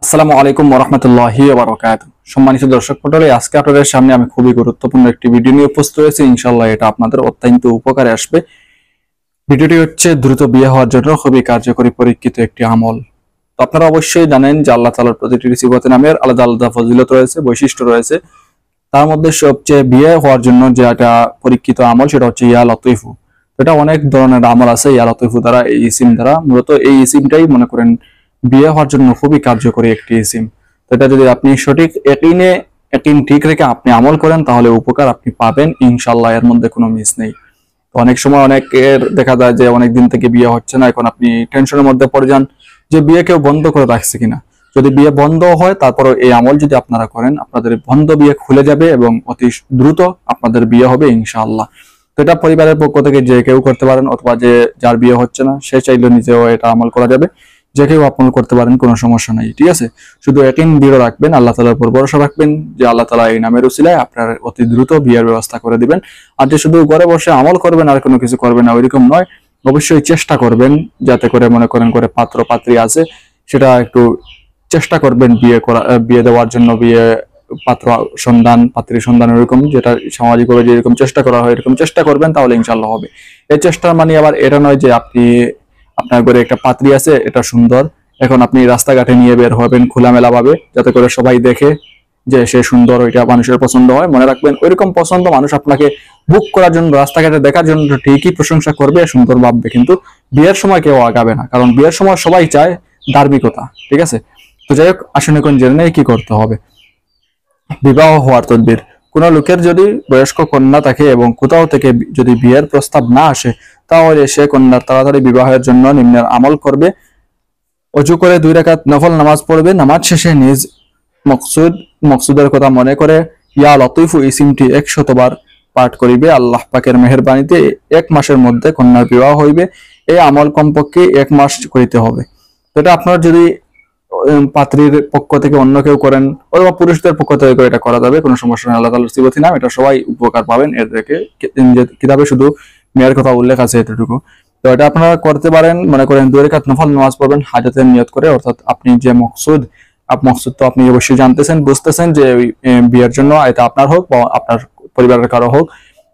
আসসালামু আলাইকুম ওয়া রাহমাতুল্লাহি ওয়া বারাকাতুহু। সম্মানিত দর্শক মণ্ডলী, আজকে আপনাদের সামনে আমি খুবই গুরুত্বপূর্ণ একটি ভিডিও নিয়ে উপস্থিত হয়েছি। ইনশাআল্লাহ এটা আপনাদের অত্যন্ত উপকারে আসবে। ভিডিওটি হচ্ছে দ্রুত বিয়ে হওয়ার জন্য খুবই কার্যকরী পরীক্ষিত একটি আমল। তো আপনারা অবশ্যই জানেন যে আল্লাহ তাআলার প্রতিটি সিফাতে নামের আলাদা আলাদা ফজিলত রয়েছে, বৈশিষ্ট্য রয়েছে। তার মধ্যে সবচেয়ে বিয়ে হওয়ার জন্য যে একটা পরীক্ষিত আমল সেটা হচ্ছে ইয়া লতীফু। এটা অনেক ধরনের আমল আছে ইয়া লতীফু দ্বারা, এই ইসিম দ্বারা। মূলত এই ইসিমটাই মনে করেন বিয়ে হওয়ার জন্য খুবই কার্যকরী একটি ইসিম। তো এটা যদি আপনি সঠিক ইয়াকিন ঠিক রেখে আপনি আমল করেন তাহলে উপকার আপনি পাবেন ইনশাআল্লাহ, এর মধ্যে কোনো মিস নেই। তো অনেক সময় অনেকের দেখা যায় যে অনেক দিন থেকে বিয়ে হচ্ছে না, এখন আপনি টেনশনের মধ্যে পড়ে যান যে বিয়ে কেউ বন্ধ করে রাখছে কিনা। যদি বিয়ে বন্ধ হয় তারপরে এই আমল যদি আপনারা করেন আপনাদের বন্ধ বিয়ে খুলে যাবে এবং অতি দ্রুত আপনাদের বিয়ে হবে ইনশাআল্লাহ। তো এটা পরিবারের পক্ষ থেকে যে কেউ করতে পারেন, অথবা যে যার বিয়ে হচ্ছে না সে চাইলে নিজেও এটা আমল করা যাবে, যে কেউ আপন করতে পারেন, কোনো সমস্যা নাই। ঠিক আছে, শুধু ইয়াকিন দৃঢ় রাখবেন, আল্লাহ তাআলার উপর ভরসা রাখবেন যে আল্লাহ তাআলা এই নামের উসিলায় আপনার অতি দ্রুত বিয়ের ব্যবস্থা করে দিবেন। আর যে শুধু ঘরে বসে আমল করবেন আর কোনো কিছু করবেন না ওইরকম নয়, অবশ্যই চেষ্টা করবেন যাতে করে মনে করেন করে পাত্র পাত্রী আছে সেটা একটু চেষ্টা করবেন বিয়ে দেওয়ার জন্য, বিয়ে পাত্র সন্ধান পাত্রী সন্ধান এরকম যেটা সামাজিকভাবে যেরকম চেষ্টা করা হয় এরকম চেষ্টা করবেন, তাহলে ইনশাআল্লাহ হবে। এই চেষ্টার মানে আবার এটা নয় যে আপনি আপনার ঘরে একটা পাত্রী আছে এটা সুন্দর, এখন আপনি রাস্তাঘাটে নিয়ে বের হবেন খোলামেলা ভাবে যাতে করে সবাই দেখে যে সে সুন্দর, ওইটা মানুষের পছন্দ হয়। মনে রাখবেন ওইরকম পছন্দ মানুষ আপনাকে বুক করার জন্য, রাস্তাঘাটে দেখার জন্য ঠিকই প্রশংসা করবে, সুন্দর ভাববে, কিন্তু বিয়ের সময় কেউ আগাবে না, কারণ বিয়ের সময় সবাই চায় ধার্মিকতা। ঠিক আছে, তো যাই হোক, আসলে এখন জেনে নেই কি করতে হবে। বিবাহ হওয়ার তদবির। কোনো লোকের যদি বয়স্ক কন্যা থাকে এবং কোথাও থেকে যদি বিয়ের প্রস্তাব না আসে তাহলে সে কন্যার তাড়াতাড়ি বিবাহের জন্য নিম্নের আমল করবে। অজু করে 2 রাকাত নফল নামাজ পড়বে। নামাজ শেষে নিজ মকসুদের কথা মনে করে ইয়া লতীফু ইসিমটি 100 বার পাঠ করিবে। আল্লাহ পাকের মেহেরবানিতে 1 মাসের মধ্যে কন্যার বিবাহ হইবে। এই আমল কমপক্ষে 1 মাস করিতে হবে। তো এটা আপনার যদি পাত্রীর পক্ষ থেকে অন্য কেউ করেন অথবা পুরুষদের পক্ষ থেকে এটা করা যাবে, কোনো সমস্যা নেই। আল্লাহ তাআলার সিফাতি নাম, এটা সবাই উপকার পাবেন এর থেকে। কিতাবে শুধু মেয়ের কথা উল্লেখ আছে এতটুকু। তো এটা আপনারা করতে পারেন, মনে করেন 2 রাকাত নফল নামাজ পড়বেন হাজাতের নিয়ত করে, অর্থাৎ আপনি যে মকসুদ তো আপনি অবশ্যই জানতেছেন, বুঝতেছেন যে বিয়ের জন্য এটা আপনার হোক বা আপনার পরিবারের কারো হোক,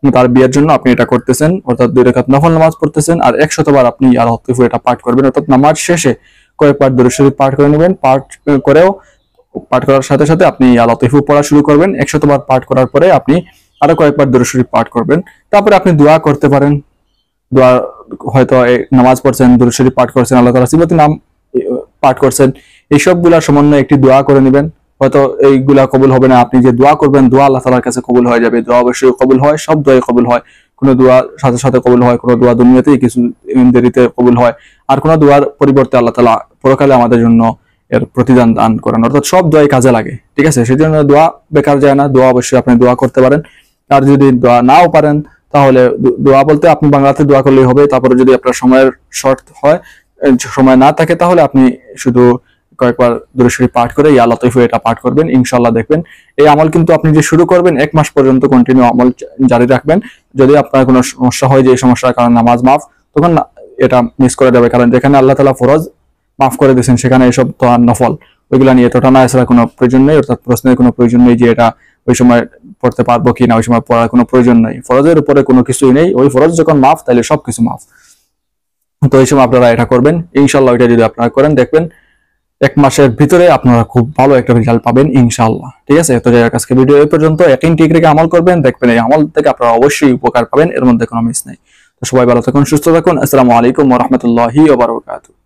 তার বিয়ের জন্য আপনি এটা করতেছেন, অর্থাৎ 2 রাকাত নফল নামাজ পড়তেছেন আর 100 বার আপনি ইয়া লতীফু এটা পাঠ করবেন। অর্থাৎ নামাজ শেষে কয়েকবার দরুদ শরীফ পাঠ করে নেবেন। পাঠ করার সাথে সাথে আপনি ইয়া লতীফু পড়া শুরু করবেন। 100 বার পাঠ করার পরে আপনি আরো কয়েকবার দরুদ শরীফ পাঠ করবেন। তারপরে আপনি দোয়া করতে পারেন। দোয়া হয়তো নামাজ পড়ছেন, দরুদ শরীফ পাঠ করছেন, আল্লাহ তাআলার সিফাতি নাম পাঠ করছেন, এই সবগুলা সমন্বয়ে একটি দোয়া করে নেবেন। হয়তো এইগুলা কবুল হবে না, আপনি যে দোয়া করবেন দোয়া আল্লাহ তাআলার কাছে কবুল হয়ে যাবে। দোয়া অবশ্যই কবুল হয়, সব দোয়াই কবুল হয়। কোনো দোয়া সাথে সাথে কবুল হয়, কোনো দোয়া দুনিয়াতেই কিছু দেরিতে কবুল হয়, আর কোনো দোয়ার পরিবর্তে আল্লাহ তাআলা পরকালে আমাদের জন্য এর প্রতিদান দান করেন। অর্থাৎ সব দোয়াই কাজে লাগে। ঠিক আছে, সেই জন্য দোয়া বেকার যায় না। দোয়া অবশ্যই আপনি দোয়া করতে পারেন। আর যদি দোয়া নাও পারেন তাহলে দোয়া বলতে আপনি বাংলাতে দোয়া করলেই হবে। তারপরে যদি আপনার সময়ের শর্ট হয়, সময় না থাকে, তাহলে আপনি শুধু কয়েকবার দরুদ শরীফ পাঠ করে ইয়া লতীফু এটা পাঠ করবেন। ইনশাআল্লাহ দেখবেন এই আমল কিন্তু আপনি যে শুরু করবেন 1 মাস পর্যন্ত কন্টিনিউ আমল জারি রাখবেন। যদি আপনার কোনো সমস্যা হয় যে এই সমস্যার কারণে নামাজ মাফ, তখন এটা মিস করে যাবে, কারণ যেখানে আল্লাহ তাআলা ফরজ মাফ করে দিয়েছেন সেখানে এসব তো আর নফল, ওইগুলা নিয়ে এতটা না আসার কোনো প্রয়োজন নেই। অর্থাৎ প্রশ্নের কোনো প্রয়োজন নেই যে এটা ওই সময় পড়তে পারবো কি না, ওই সময় পড়ার কোনো প্রয়োজন নেই। ফরজের উপরে কোনো কিছুই নেই, ওই ফরজ যখন মাফ তাহলে সবকিছু মাফ। তো এই সময় আপনারা এটা করবেন ইনশাআল্লাহ। এটা যদি আপনারা করেন দেখবেন 1 মাসের ভিতরে আপনারা খুব ভালো একটা রেজাল্ট পাবেন ইনশাআল্লাহ। ঠিক আছে, তো যাই হোক, আজকে ভিডিও এই পর্যন্ত। ইয়াকিন ঠিক রেখে আমল করবেন, দেখবেন এই আমল থেকে আপনারা অবশ্যই উপকার পাবেন, এর মধ্যে কোনো মিস নাই। তো সবাই ভালো থাকুন, সুস্থ থাকুন। আসসালামু আলাইকুম ওয়া রাহমাতুল্লাহি ওয়া বারাকাতুহু।